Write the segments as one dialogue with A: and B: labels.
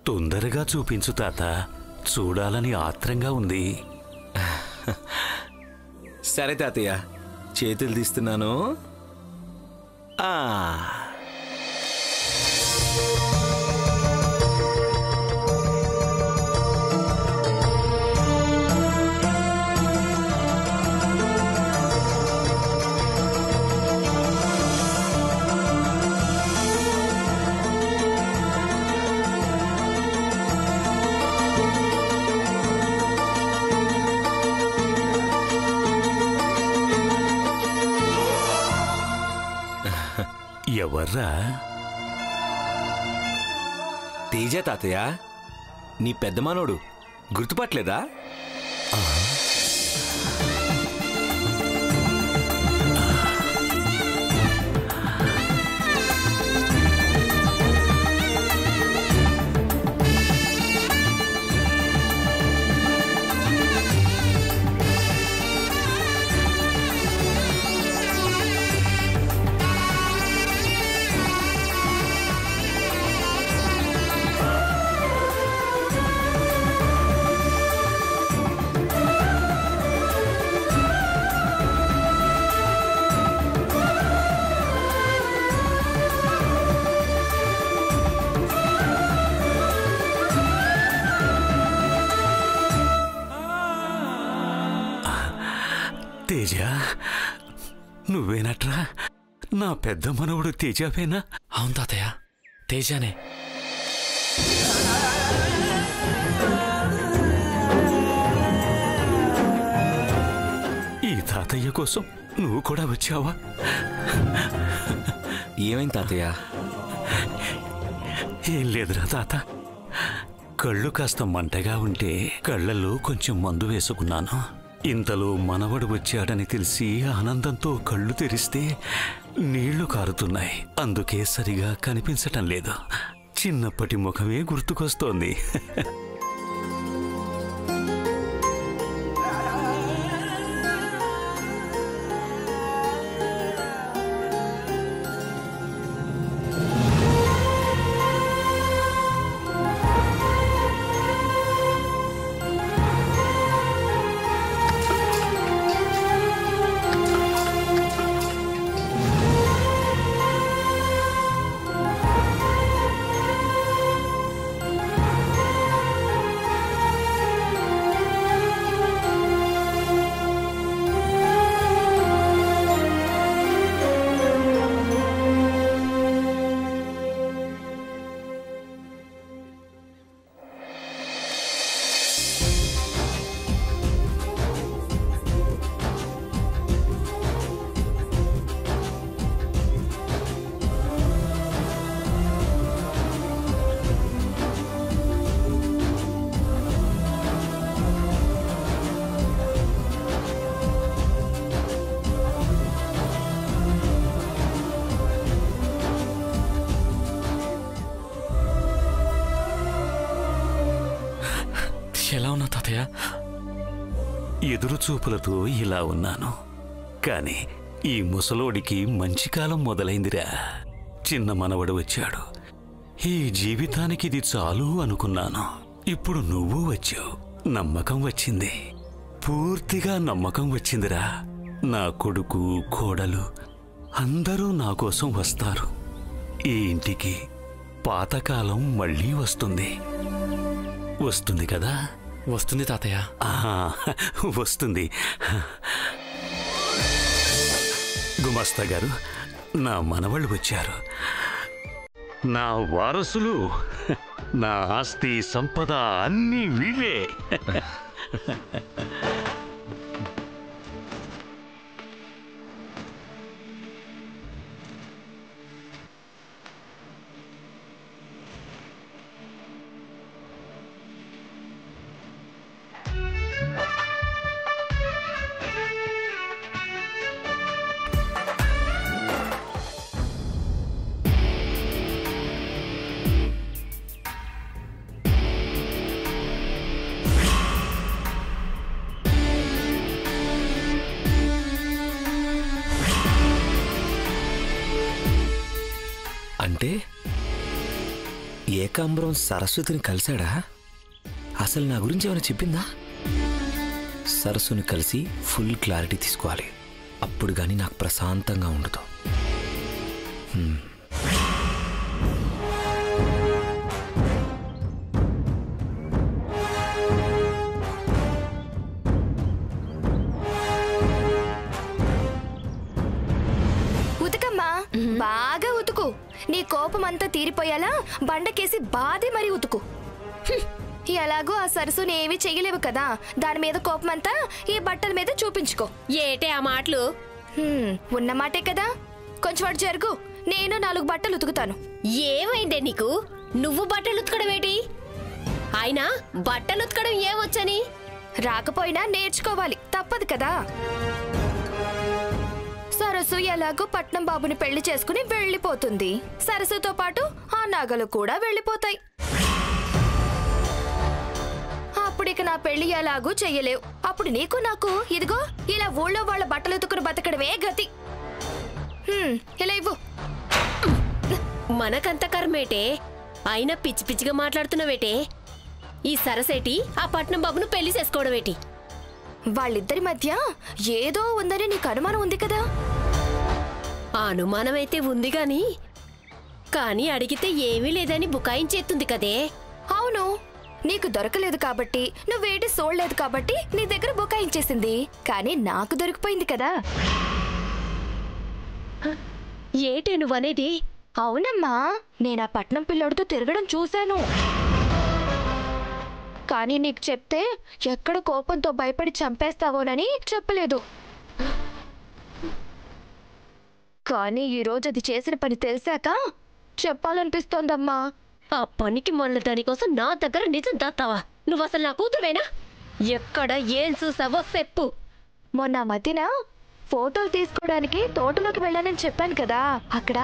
A: తొందరగా చూపించు తాత, చూడాలని ఆత్రంగా ఉంది.
B: సరే తాతయ్య, చేతులు తీస్తున్నాను.
A: ఎవర్రా?
B: తేజ తాతయ్య, నీ పెద్ద మనోడు, గుర్తుపట్టలేదా?
A: తేజ, నువ్వేనట్రా? నా పెద్ద మనవుడు తేజావేనా?
C: అవును తాతయ్య, తేజానే.
A: ఈ తాతయ్య కోసం నువ్వు కూడా వచ్చావా?
B: ఏమైంది తాతయ్య?
A: ఏం లేదురా తాత, కళ్ళు కాస్త మంటగా ఉంటే కళ్ళల్లో కొంచెం మందు వేసుకున్నాను. ఇంతలో మనవడు వచ్చాడని తెలిసి ఆనందంతో కళ్ళు తెరిస్తే నీళ్లు కారుతున్నాయి. అందుకే సరిగా కనిపించటం లేదు. చిన్నప్పటి ముఖమే గుర్తుకొస్తోంది.
C: ఎలా ఉన్నా తాతయ్య?
A: ఎదురుచూపులతో ఇలా ఉన్నాను, కాని ఈ ముసలోడికి మంచి కాలం మొదలైందిరా. చిన్న మనవడు వచ్చాడు. ఈ జీవితానికి ఇది చాలు అనుకున్నాను. ఇప్పుడు నువ్వు వచ్చావు. నమ్మకం వచ్చింది, పూర్తిగా నమ్మకం వచ్చిందిరా. నా కొడుకు, కోడలు అందరూ నా కోసం వస్తారు. ఈ ఇంటికి పాతకాలం మళ్ళీ వస్తుంది. వస్తుంది కదా?
C: వస్తుంది తాతయ్య.
A: వస్తుంది. గుమస్తా గారు, నా మనవళ్ళు వచ్చారు. నా వారసులు, నా ఆస్తి సంపద అన్నీ వీళ్ళే.
B: ఏకాంబరం సరస్వతిని కలిశాడా? అసలు నా గురించి ఏమైనా చెప్పిందా? సరస్సుని కలిసి ఫుల్ క్లారిటీ తీసుకోవాలి. అప్పుడు కానీ నాకు ప్రశాంతంగా ఉండదు.
D: ఉతకమ్మా, బాగా ఉతుకు. నీ కోపం అంతా తీరిపోయేలా బండకేసి బాధి మరీ ఉతుకు. ఎలాగో ఆ సరస్సుని ఏమీ చెయ్యలేవు కదా, దాని మీద కోపం అంతా ఈ బట్టల మీద చూపించుకో.
E: ఏటే ఆ మాటలు?
D: ఉన్న మాటే కదా. కొంచెం అటు జరుగు, నేను 4 బట్టలు ఉతుకుతాను.
E: ఏమైందే నీకు? నువ్వు బట్టలు ఉతకడం ఏంటి? అయినా బట్టలు ఉతకడం ఏమొచ్చని?
D: రాకపోయినా నేర్చుకోవాలి, తప్పదు కదా. సరస్సు ఎలాగో పట్నం బాబుని పెళ్లి చేసుకుని వెళ్ళిపోతుంది. సరస్సుతో పాటు ఆ నగలు కూడా వెళ్ళిపోతాయి. అప్పుడిక నా పెళ్లి ఎలాగూ చెయ్యలేవు. అప్పుడు నీకు నాకు ఇదిగో ఇలా ఊళ్ళో వాళ్ళ బట్టలు ఉతుకుని బతకడమే గతి. ఇలా ఇవ్వు.
E: మనకంత కర్మేటే, అయినా పిచ్చి పిచ్చిగా మాట్లాడుతున్నావేటే? ఈ సరసేటి ఆ పట్నం బాబును పెళ్లి చేసుకోవడమేటి?
D: వాళ్ళిద్దరి మధ్య ఏదో ఉందని నీకు అనుమానం ఉంది కదా?
E: అనుమానమైతే ఉంది కానీ అడిగితే ఏమీ లేదని బుకాయించేస్తుంది కదే.
D: అవును, నీకు దొరకలేదు కాబట్టి, నువ్వేటి చూడలేదు కాబట్టి నీ దగ్గర బుకాయించేసింది. కానీ నాకు దొరికిపోయింది కదా.
E: ఏటే నువ్వనేది?
D: అవునమ్మా, నేను ఆ పట్నం పిల్లోడితో తిరగడం చూశాను. కానీ నీకు చెప్తే ఎక్కడ కోపంతో భయపడి చంపేస్తావోనని చెప్పలేదు. కానీ ఈరోజు అది చేసిన పని తెలిసాక చెప్పాలనిపిస్తోందమ్మా.
E: ఆ పనికి మొన్న దానికోసం నా దగ్గర నిజం దాస్తావా? నువ్వు అసలు నా కూతురువేనా? ఎక్కడ ఏం చూసావో చెప్పు.
D: మొన్న మధ్యన ఫోటోలు తీసుకోవడానికి తోటలోకి వెళ్ళానని చెప్పాను కదా, అక్కడ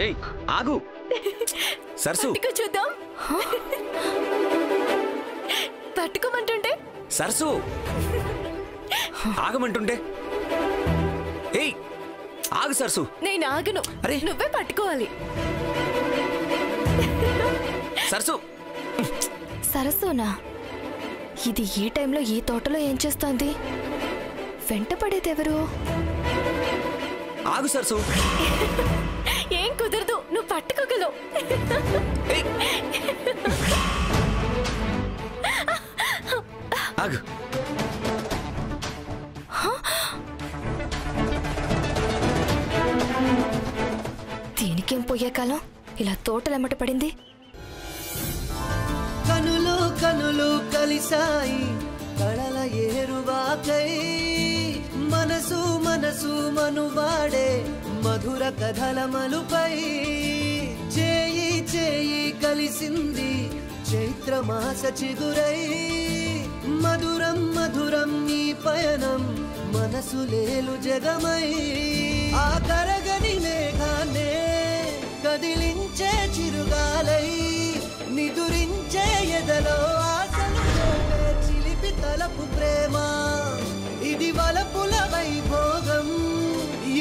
B: ఏయ్ ఆగు సరసు.
D: చూద్దాం. పట్టుకోమంటుంటే
B: సరసు ఆగమంటుంటే. ఏయ్ ఆగు సరసు.
D: నేను ఆగను,
B: అరే
D: నువ్వే పట్టుకోవాలి.
B: సరసు.
D: సరస్సునా? ఇది ఈ టైంలో ఈ తోటలో ఏం చేస్తోంది? వెంట పడేదెవరు?
B: ఆగు సరసు.
D: ఏం కుదరదు, నువ్వు పట్టుకోగలవు.
B: ఆగు.
D: దీనికేం పోయే కాలం ఇలా తోటలెమ్మట పడింది.
F: కనులు కనులు కలిసాయి కళల ఏరువాకై, మనసు మనసు మనువాడే మధుర కథల మలుపై. చేయి చేయి కలిసింది చైత్రమాస చిగురై, మధురం మధురం ఈ పయనం మనసు లేలు జగమై. ఆ కరగని మేఘాన్నే కదిలించే చిరుగాలై, నిదురించే ఎదలో ఆశలు చిలిపి తలపు ప్రేమ. ఇది వలపుల వైభోగం,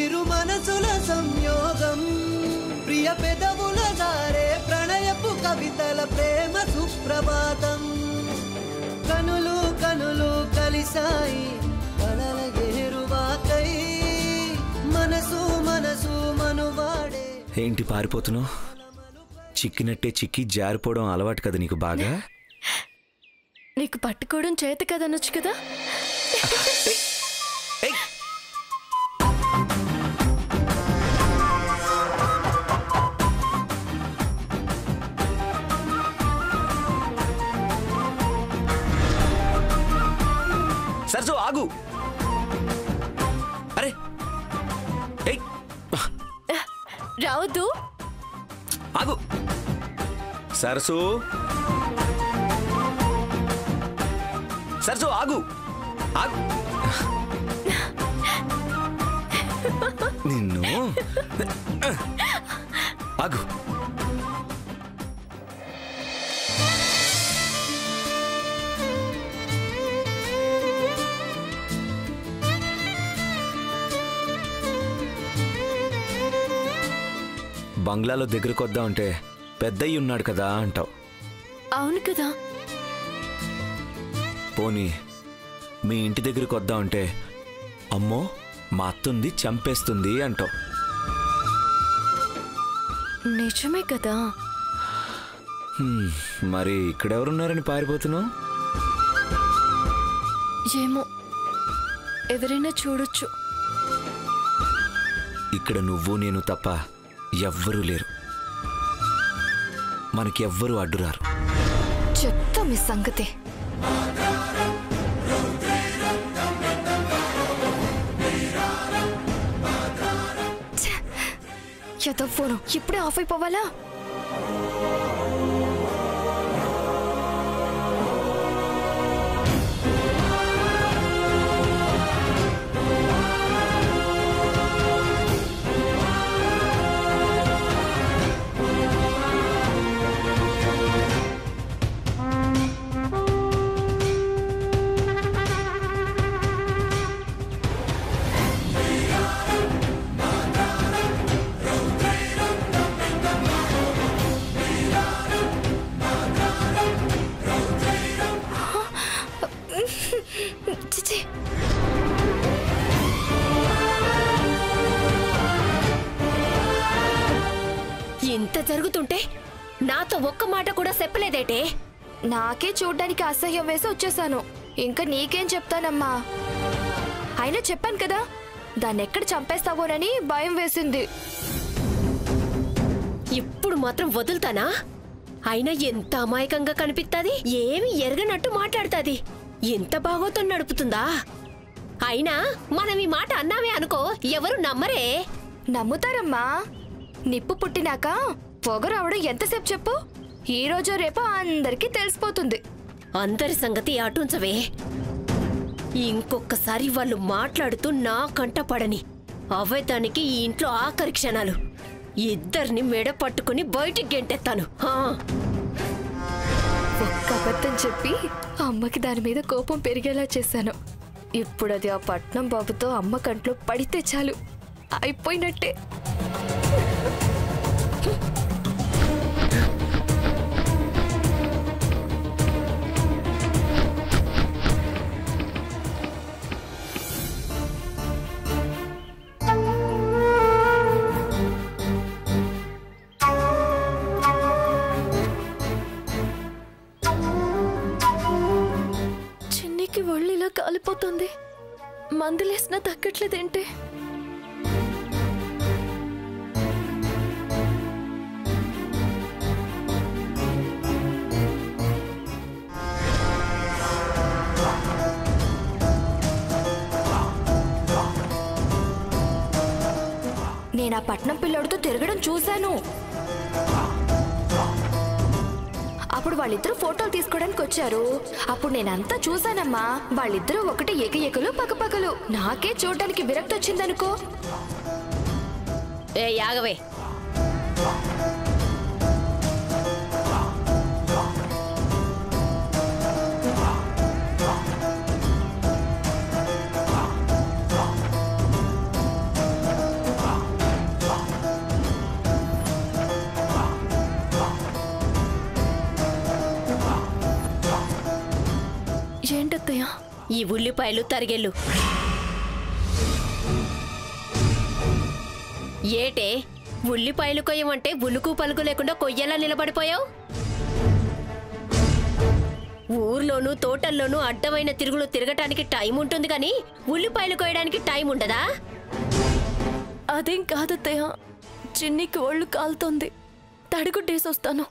F: ఇరు మనసుల సంయోగం. ప్రియ పెదవుల దారే ప్రణయపు కవితల ప్రేమ సుప్రభాతం. కనులు కనులు కలిసాయి కలల ఏరువాకై, మనసు మనసు మనువాడే.
B: ఏంటి పారిపోతున్నావు? చిక్కినట్టే చిక్కి జారిపోవడం అలవాటు కదా నీకు బాగా.
D: నీకు పట్టుకోవడం చేత కదనొచ్చు కదా.
B: సరసు ఆగు. అరే
D: రావద్దు,
B: ఆగు. సరసు సరసు ఆగు ఆగు నిన్ను ఆగు. బంగ్లాలో దగ్గరకు వద్దామంటే పెద్దయ్య ఉన్నాడు కదా అంటావు.
E: అవును కదా.
B: పోనీ మీ ఇంటి దగ్గరకు వద్దామంటే అమ్మో మా అత్తుంది చంపేస్తుంది అంటావు.
E: నిజమే కదా.
B: మరి ఇక్కడెవరున్నారని పారిపోతున్నావు?
E: ఏమో, ఎవరైనా చూడొచ్చు.
B: ఇక్కడ నువ్వు నేను తప్ప ఎవ్వరూ లేరు. మనకెవ్వరూ అడ్డురారు.
D: చెప్తా మీ సంగతి. ఫోను ఇప్పుడే ఆఫ్ అయిపోవాలా?
E: ఇంత జరుగుతుంటే నాతో ఒక్క మాట కూడా చెప్పలేదేటే?
D: నాకే చూడ్డానికి అసహ్యం వేసి వచ్చేసాను. ఇంకా నీకేం చెప్తానమ్మా. అయినా చెప్పాను కదా, దాన్ని ఎక్కడ చంపేస్తావోనని భయం వేసింది.
E: ఇప్పుడు మాత్రం వదులుతానా? అయినా ఎంత అమాయకంగా కనిపిస్తాది, ఏమి ఎరగనట్టు మాట్లాడుతాది, ఎంత బాగోతో నడుపుతుందా. అయినా మనం ఈ మాట అన్నామే అనుకో, ఎవరు నమ్మరే.
D: నమ్ముతారమ్మా. నిప్పు పుట్టినాక పొగ రావడం ఎంతసేపు చెప్పు? ఈ రోజు రేపు అందరికీ తెలిసిపోతుంది.
E: అందరి సంగతి అటుంచవే. ఇంకొకసారి వాళ్ళు మాట్లాడుతూ నా కంట పడని అవే దానికి ఈ ఇంట్లో ఆఖరి క్షణాలు. ఇద్దరిని మెడ పట్టుకుని బయటికి గెంటెత్తాను.
D: ఒక్క అబద్ధం చెప్పి అమ్మకి దాని మీద కోపం పెరిగేలా చేశాను. ఇప్పుడు అది ఆ పట్నం బాబుతో అమ్మ కంట్లో పడితే చాలు, అయిపోయినట్టే. చిన్నికి ఒళ్ళు ఇలా కాలిపోతుంది. మందులేసినా తగ్గట్లేదేంటి? నేను ఆ పట్నం పిల్లోడితో తిరగడం చూశాను. అప్పుడు వాళ్ళిద్దరూ ఫోటోలు తీసుకోవడానికి వచ్చారు. అప్పుడు నేనంతా చూశానమ్మా. వాళ్ళిద్దరూ ఒకటి ఎకలు పక్కపక్కలు. నాకే చూడడానికి విరక్తి వచ్చిందనుకో.
E: ఏ యాగవే,
D: ఏంటత్తయ్య?
E: ఈ ఉల్లిపాయలు తరిగెళ్ళు. ఏటే ఉల్లిపాయలు కొయ్యమంటే ఉలుకు పలుకు లేకుండా కొయ్యేలా నిలబడిపోయావు? ఊర్లోనూ తోటల్లోనూ అడ్డమైన తిరుగులు తిరగటానికి టైం ఉంటుంది కానీ ఉల్లిపాయలు కొయ్యడానికి టైం ఉండదా?
D: అదేం కాదత్తయ్య, చిన్నికి ఒళ్ళు కాలుతోంది, తడిగుడ్డేసొస్తాను.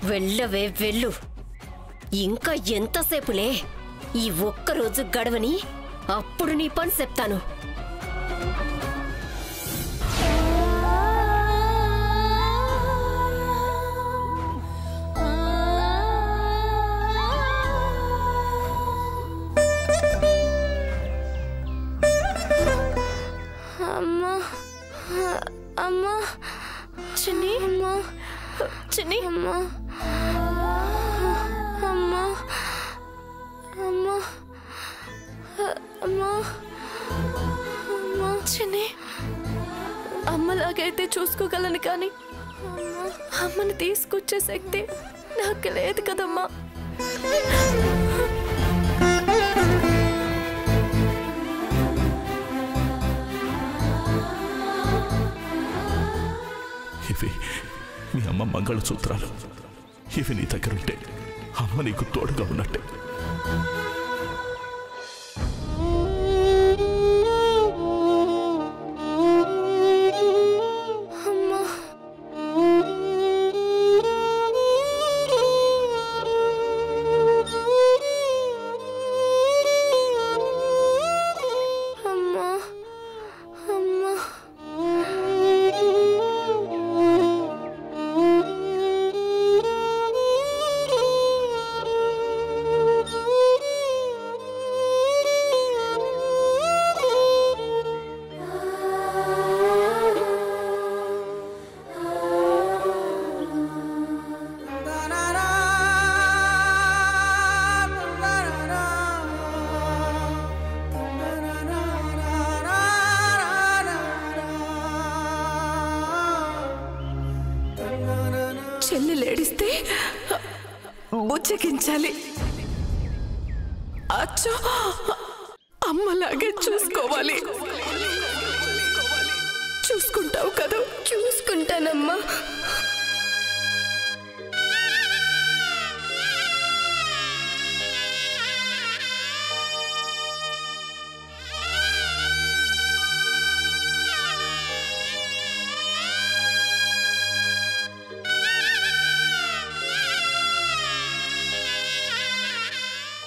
E: వెళ్ళవే వెళ్ళు. ఇంకా ఎంతసేపులే? ఈ ఒక్కరోజు గడవని, అప్పుడు నీ పని చెప్తాను.
G: అయితే చూసుకోగలను కానీ అమ్మని తీసుకొచ్చే శక్తి నాకు లేదు కదమ్మా.
H: ఇవి మీ అమ్మ మంగళసూత్రాలు. ఇవి నీ దగ్గరుంటే అమ్మ నీకు తోడుగా ఉన్నట్టే.
G: చెల్లెలేడిస్తే బుజ్జగించాలి. అచ్చో అమ్మలాగే చూసుకోవాలి. చూసుకుంటావు కదా? చూసుకుంటానమ్మా.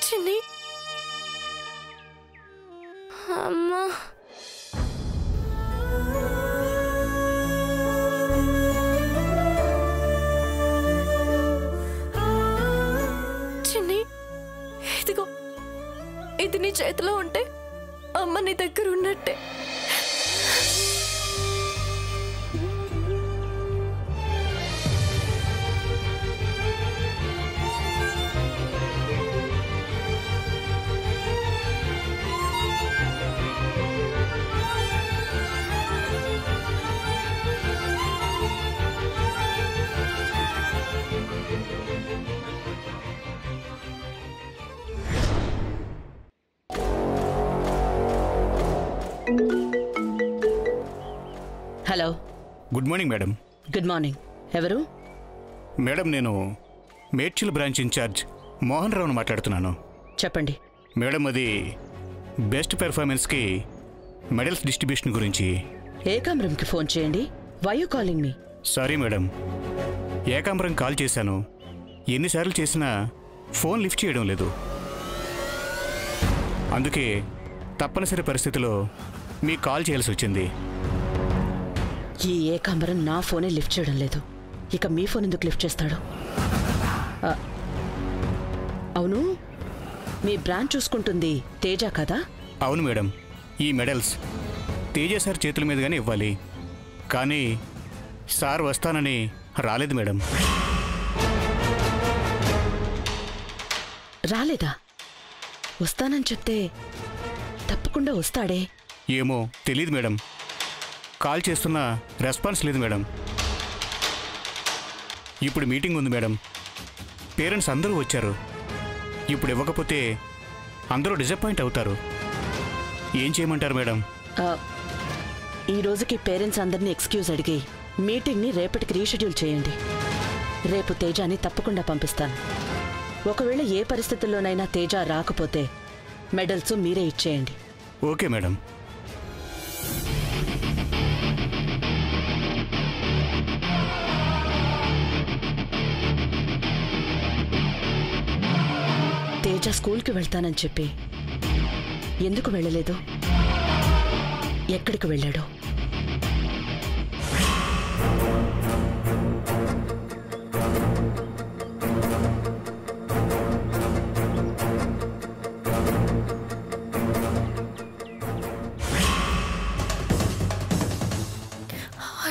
G: చిన్ని అమ్మా, చిన్ని ఇదిగో, ఇది నీ చేతిలో ఉంటే అమ్మ నీ దగ్గర ఉన్నట్టే.
I: Hello.
A: Good morning madam.
I: Good morning. ఎవరు?
A: మేడం, నేను మేడ్చల్ బ్రాంచ్ ఇన్ఛార్జ్ మోహన్ రావును మాట్లాడుతున్నాను.
I: చెప్పండి.
A: మేడం, అది బెస్ట్ పెర్ఫార్మెన్స్కి మెడల్స్ డిస్ట్రిబ్యూషన్ గురించి.
I: ఏకాంబరంకి ఫోన్ చేయండి. Why you calling me?
A: Sorry madam, Ekambaram call చేశాను. ఎన్నిసార్లు చేసినా ఫోన్ లిఫ్ట్ చేయడం లేదు. అందుకే తప్పనిసరి పరిస్థితిలో మీకు కాల్ చేయాల్సి వచ్చింది.
I: ఈ ఏకాంబరం నా ఫోనే లిఫ్ట్ చేయడం లేదు. ఇక మీ ఫోన్ ఎందుకు లిఫ్ట్ చేస్తాడు? అవును, మీ బ్రాంచ్ చూసుకుంటుంది తేజ కదా?
A: అవును మేడం, ఈ మెడల్స్ తేజ సార్ చేతుల మీదుగానే ఇవ్వాలి. కానీ సార్ వస్తానని రాలేదు మేడం.
I: రాలేదా? వస్తానని చెప్తే తప్పకుండా వస్తాడే.
A: ఏమో తెలీదు మేడం. కాల్ చేస్తున్నా రెస్పాన్స్ లేదు మేడం. ఇప్పుడు మీటింగ్ ఉంది మేడం. పేరెంట్స్ అందరూ వచ్చారు. ఇప్పుడు ఇవ్వకపోతే అందరూ డిసప్పాయింట్ అవుతారు. ఏం చేయమంటారు మేడం?
I: ఈ రోజుకి పేరెంట్స్ అందరినీ ఎక్స్క్యూజ్ అడిగి మీటింగ్ని రేపటికి రీషెడ్యూల్ చేయండి. రేపు తేజాని తప్పకుండా పంపిస్తాను. ఒకవేళ ఏ పరిస్థితుల్లోనైనా తేజ రాకపోతే మెడల్స్ మీరే ఇచ్చేయండి.
A: Okay madam.
I: తేజ స్కూల్కి వెళ్తానని చెప్పి ఎందుకు వెళ్ళలేదు? ఎక్కడికి వెళ్ళాడు?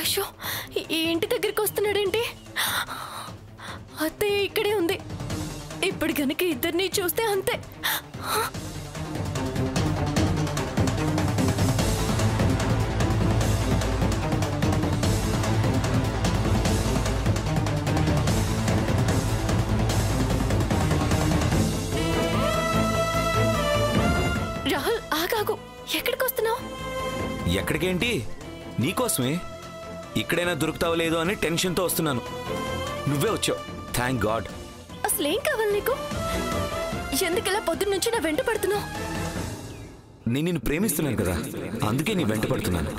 G: అయ్యో, ఈ ఇంటి దగ్గరికి వస్తున్నాడేంటి? అత్తయ్య ఇక్కడే ఉంది. ఇప్పుడు గనక ఇద్దరిని చూస్తే అంతే. ఆగాగు, ఎక్కడికి వస్తున్నావు?
B: ఎక్కడికేంటి, నీకోసమే. ఇక్కడైనా దొరుకుతావో లేదో అని టెన్షన్తో వస్తున్నాను. నువ్వే వచ్చావు, థ్యాంక్ గాడ్.
G: అసలేం కావాలి నీకు? ఎందుకలా పొద్దున్న నుంచి నా వెంట పడుతున్నావు?
B: నేను నిన్ను ప్రేమిస్తున్నాను కదా, అందుకే నీ వెంట పడుతున్నాను.